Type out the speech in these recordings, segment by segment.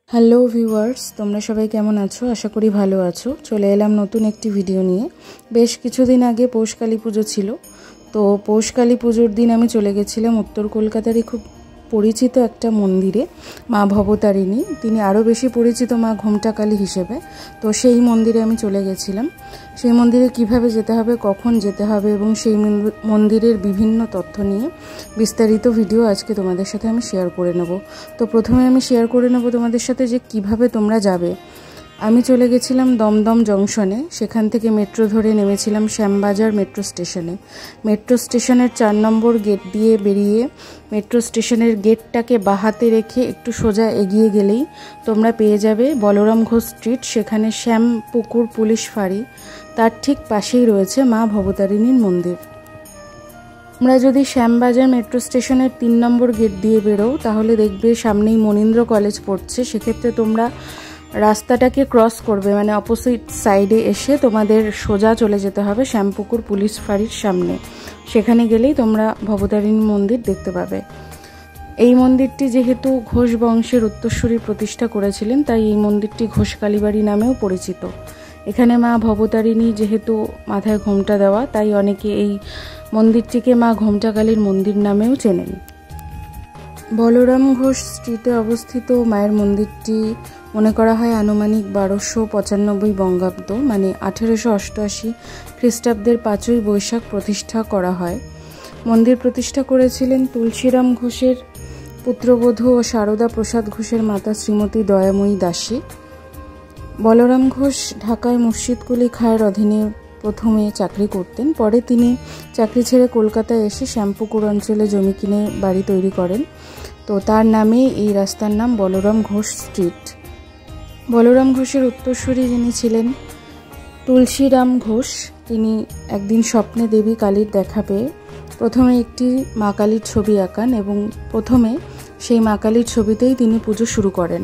Hello viewers, তোমরা সবাই কেমন আছো? আশা করি ভালো আছো। চলে এলাম নতুন একটি ভিডিও নিয়ে। বেশ কিছুদিন আগে পৌষ কালী পুজো ছিল, তো পৌষ কালী পুজোর দিন আমি চলে গেছিলাম উত্তর কলকাতারই খুব পরিচিত একটা মন্দিরে, মা ভবতারিণী। তিনি আরও বেশি পরিচিত মা ঘোমটা কালী হিসেবে। তো সেই মন্দিরে আমি চলে গেছিলাম। সেই মন্দিরে কিভাবে যেতে হবে, কখন যেতে হবে এবং সেই মন্দিরের বিভিন্ন তথ্য নিয়ে বিস্তারিত ভিডিও আজকে তোমাদের সাথে আমি শেয়ার করে নেব। তো প্রথমে আমি শেয়ার করে নেব তোমাদের সাথে যে কিভাবে তোমরা যাবে। আমি চলে গেছিলাম দমদম জংশনে, সেখান থেকে মেট্রো ধরে নেমেছিলাম শ্যামবাজার মেট্রো স্টেশনে। মেট্রো স্টেশনের 4 নম্বর গেট দিয়ে বেরিয়ে মেট্রো স্টেশনের গেটটাকে বাহাতে রেখে একটু সোজা এগিয়ে গেলেই তোমরা পেয়ে যাবে বলরাম ঘোষ স্ট্রিট। সেখানে শ্যামপুকুর পুলিশ ফাঁড়ি, তার ঠিক পাশেই রয়েছে মা ভবতারিণীর মন্দির। তোমরা যদি শ্যামবাজার মেট্রো স্টেশনের 3 নম্বর গেট দিয়ে বেরো তাহলে দেখবে সামনেই মনীন্দ্র কলেজ পড়ছে। সেক্ষেত্রে তোমরা রাস্তাটাকে ক্রস করবে, মানে অপোজিট সাইডে এসে তোমাদের সোজা চলে যেতে হবে শ্যামপুকুর পুলিশ ফাঁড়ির সামনে। সেখানে গেলেই তোমরা ভবতারিণী মন্দির দেখতে পাবে। এই মন্দিরটি যেহেতু ঘোষ বংশের উত্তরসূরি প্রতিষ্ঠা করেছিলেন, তাই এই মন্দিরটি ঘোষ কালীবাড়ি নামেও পরিচিত। এখানে মা ভবতারিণী যেহেতু মাথায় ঘোমটা দেওয়া, তাই অনেকে এই মন্দিরটিকে মা ঘোমটা কালীর মন্দির নামেও চেনেন। বলরাম ঘোষ স্ট্রিটে অবস্থিত মায়ের মন্দিরটি মনে করা হয় আনুমানিক 1295 বঙ্গাব্দ, মানে 1888 খ্রিস্টাব্দের 5ই বৈশাখ প্রতিষ্ঠা করা হয়। মন্দির প্রতিষ্ঠা করেছিলেন তুলসীরাম ঘোষের পুত্রবধূ ও সারদা প্রসাদ ঘোষের মাতা শ্রীমতী দয়াময়ী দাসী। বলরাম ঘোষ ঢাকায় মুর্শিদ কুলি খাঁর অধীনে প্রথমে চাকরি করতেন। পরে তিনি চাকরি ছেড়ে কলকাতায় এসে শ্যামপুকুর অঞ্চলে জমি কিনে বাড়ি তৈরি করেন। তো তার নামে এই রাস্তার নাম বলরাম ঘোষ স্ট্রিট। বলরাম ঘোষের উত্তরসূরি যিনি ছিলেন তুলসীরাম ঘোষ, তিনি একদিন স্বপ্নে দেবী কালীর দেখা পেয়ে প্রথমে একটি মা কালীর ছবি আঁকান এবং প্রথমে সেই মা কালীর ছবিতেই তিনি পুজো শুরু করেন।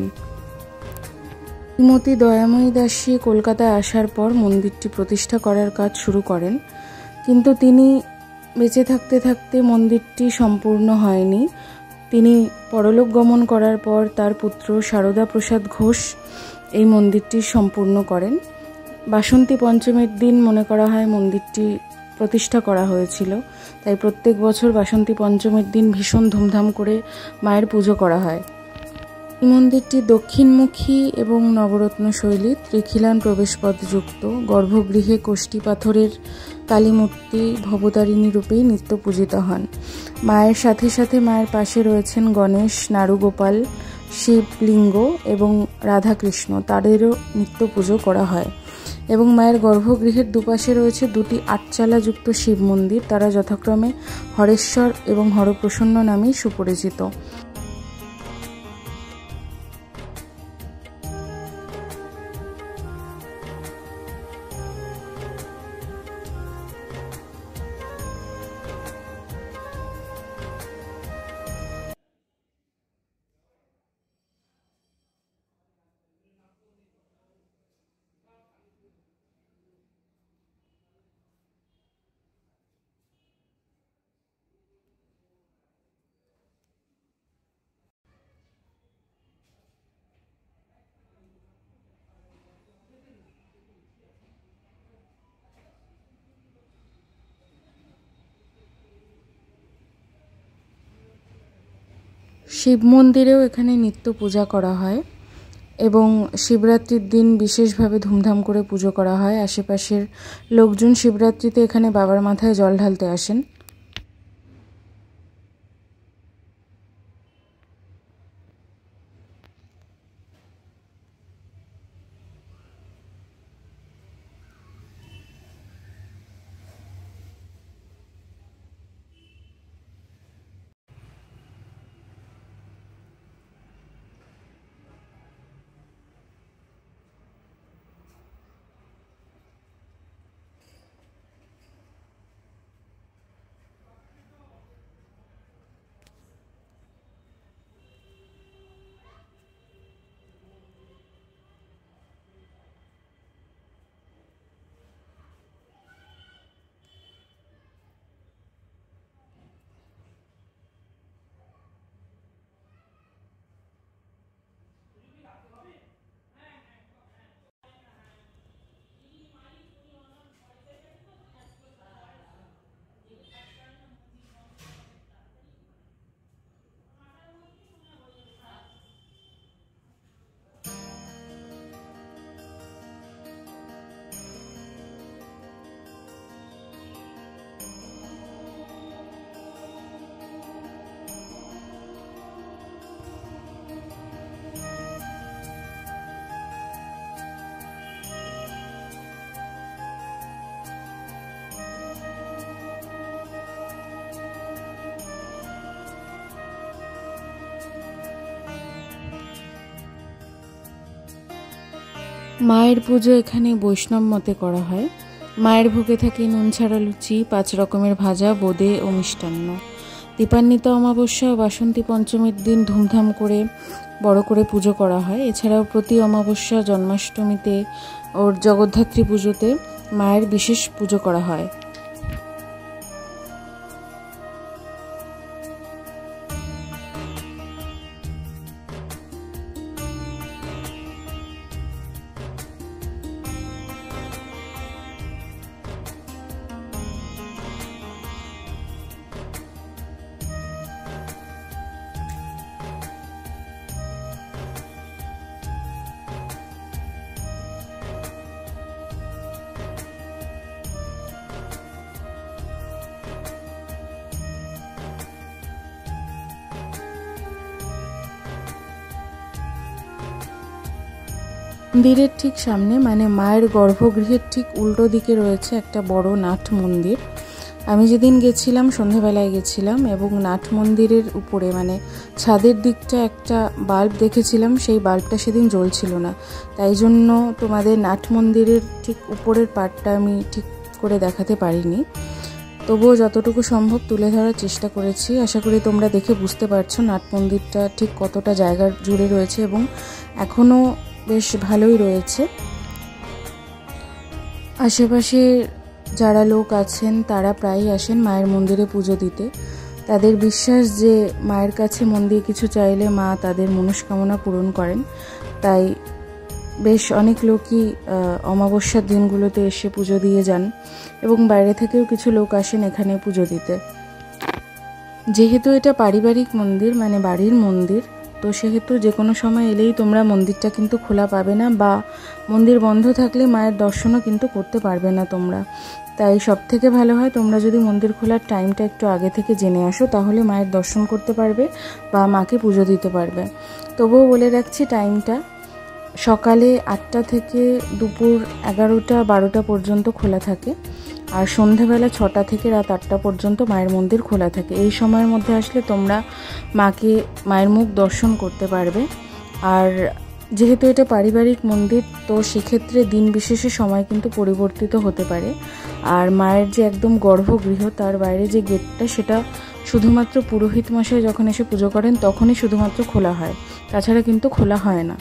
শ্রীমতী দয়াময়ী দাসী কলকাতায় আসার পর মন্দিরটি প্রতিষ্ঠা করার কাজ শুরু করেন, কিন্তু তিনি বেঁচে থাকতে থাকতে মন্দিরটি সম্পূর্ণ হয়নি। তিনি পরলোক গমন করার পর তার পুত্র সারদা প্রসাদ ঘোষ এই মন্দিরটি সম্পূর্ণ করেন। বাসন্তী পঞ্চমীর দিন মনে করা হয় মন্দিরটি প্রতিষ্ঠা করা হয়েছিল, তাই প্রত্যেক বছর বাসন্তী পঞ্চমীর দিন ভীষণ ধুমধাম করে মায়ের পুজো করা হয়। এই মন্দিরটি দক্ষিণমুখী এবং নবরত্ন শৈলীর, ত্রিখিলান প্রবেশপথযুক্ত। গর্ভগৃহে কোষ্ঠী পাথরের কালীমূর্তি ভবতারিণী রূপেই নিত্য পূজিত হন। মায়ের সাথে সাথে মায়ের পাশে রয়েছেন গণেশ, নারুগোপাল, শিবলিঙ্গ এবং রাধাকৃষ্ণ, তাদেরও নিত্য পুজো করা হয়। এবং মায়ের গর্ভগৃহের দুপাশে রয়েছে দুটি আটচালাযুক্ত শিব মন্দির, তারা যথাক্রমে হরেশ্বর এবং হরপ্রসন্ন নামেই সুপরিচিত। শিব মন্দিরেও এখানে নিত্য পূজা করা হয় এবং শিবরাত্রির দিন বিশেষভাবে ধুমধাম করে পুজো করা হয়। আশেপাশের লোকজন শিবরাত্রিতে এখানে বাবার মাথায় জল ঢালতে আসেন। মায়ের পুজো এখানে বৈষ্ণব মতে করা হয়। মায়ের ভোগে থাকে নুন ছাড়া লুচি, 5 রকমের ভাজা, বোঁদে ও মিষ্টান্ন। দীপান্বিতা অমাবস্যা ও বাসন্তী পঞ্চমীর দিন ধুমধাম করে বড় করে পুজো করা হয়। এছাড়াও প্রতি অমাবস্যা, জন্মাষ্টমীতে ওর জগদ্ধাত্রী পুজোতে মায়ের বিশেষ পুজো করা হয়। মন্দিরের ঠিক সামনে মানে মায়ের গর্ভগৃহের ঠিক উল্টো দিকে রয়েছে একটা বড় নাট মন্দির। আমি যেদিন গেছিলাম সন্ধেবেলায় গেছিলাম এবং নাট মন্দিরের উপরে মানে ছাদের দিকটা একটা বাল্ব দেখেছিলাম, সেই বাল্বটা সেদিন জ্বলছিল না, তাই জন্য তোমাদের নাট মন্দিরের ঠিক উপরের পার্টটা আমি ঠিক করে দেখাতে পারিনি। তবুও যতটুকু সম্ভব তুলে ধরার চেষ্টা করেছি। আশা করি তোমরা দেখে বুঝতে পারছো নাট মন্দিরটা ঠিক কতটা জায়গা জুড়ে রয়েছে এবং এখনও বেশ ভালোই রয়েছে। আশেপাশে যারা লোক আছেন তারা প্রায়ই আসেন মায়ের মন্দিরে পুজো দিতে। তাদের বিশ্বাস যে মায়ের কাছে মন দিয়ে কিছু চাইলে মা তাদের মনস্কামনা পূরণ করেন, তাই বেশ অনেক লোকই অমাবস্যার দিনগুলোতে এসে পুজো দিয়ে যান এবং বাইরে থেকেও কিছু লোক আসেন এখানে পুজো দিতে। যেহেতু এটা পারিবারিক মন্দির মানে বাড়ির মন্দির, তো সেহেতু যে কোনো সময় এলেই তোমরা মন্দিরটা কিন্তু খোলা পাবে না, বা মন্দির বন্ধ থাকলে মায়ের দর্শনও কিন্তু করতে পারবে না তোমরা। তাই সব থেকে ভালো হয় তোমরা যদি মন্দির খোলার টাইমটা একটু আগে থেকে জেনে আসো, তাহলে মায়ের দর্শন করতে পারবে বা মাকে পুজো দিতে পারবে। তবুও বলে রাখছি টাইমটা সকালে 8টা থেকে দুপুর 11টা 12টা পর্যন্ত খোলা থাকে, আর সন্ধ্যাবেলা 6টা থেকে রাত 8টা পর্যন্ত মায়ের মন্দির খোলা থাকে। এই সময়ের মধ্যে আসলে তোমরা মায়ের মুখ দর্শন করতে পারবে। আর যেহেতু এটা পারিবারিক মন্দির, তো সেক্ষেত্রে দিন বিশেষে সময় কিন্তু পরিবর্তিত হতে পারে। আর মায়ের যে একদম গর্ভগৃহ তার বাইরে যে গেটটা, সেটা শুধুমাত্র পুরোহিত মশাই যখন এসে পুজো করেন তখনই শুধুমাত্র খোলা হয়, তাছাড়া কিন্তু খোলা হয় না।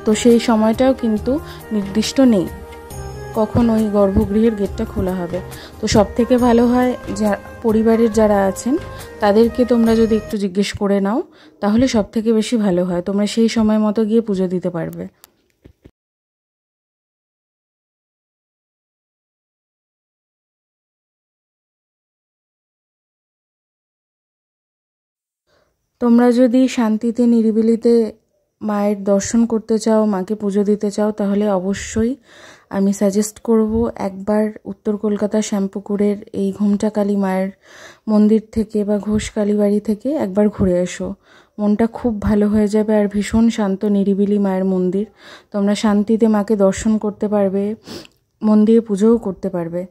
তো সেই সময়টাও কিন্তু নির্দিষ্ট নেই কখন ওই গর্ভগৃহের গেটটা খোলা হবে। তো সব থেকে ভালো হয় যা পরিবারের যারা আছেন তাদেরকে তোমরা যদি একটু জিজ্ঞেস করে নাও, তাহলে সব থেকে বেশি ভালো হয়, তোমরা সেই সময় মতো গিয়ে পুজো দিতে পারবে। তোমরা যদি শান্তিতে নিরিবিলিতে মায়ের দর্শন করতে চাও, মাকে পুজো দিতে চাও, তাহলে অবশ্যই আমি সাজেস্ট করব একবার উত্তর কলকাতা শ্যামপুকুরের এই ঘুমটা কালী মায়ের মন্দির থেকে বা ঘোষ কালীবাড়ি থেকে একবার ঘুরে এসো। মনটা খুব ভালো হয়ে যাবে, আর ভীষণ শান্ত নিরিবিলি মায়ের মন্দির। তোমরা শান্তিতে মাকে দর্শন করতে পারবে, মন্দিরে পুজোও করতে পারবে।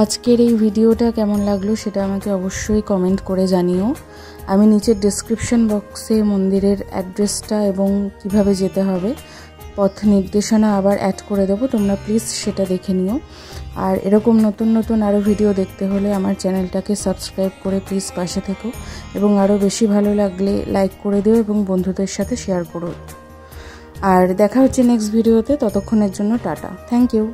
আজকের এই ভিডিওটা কেমন লাগলো সেটা আমাকে অবশ্যই কমেন্ট করে জানিও। আমি নিচের ডেসক্রিপশন বক্সে মন্দিরের অ্যাড্রেসটা এবং কিভাবে যেতে হবে পথ নির্দেশনা আবার অ্যাড করে দেবো, তোমরা প্লিজ সেটা দেখে নিও। আর এরকম নতুন নতুন আরও ভিডিও দেখতে হলে আমার চ্যানেলটাকে সাবস্ক্রাইব করে প্লিজ পাশে থেকো, এবং আরও বেশি ভালো লাগলে লাইক করে দিও এবং বন্ধুদের সাথে শেয়ার করো। আর দেখা হচ্ছে নেক্সট ভিডিওতে, ততক্ষণের জন্য টাটা, থ্যাংক ইউ।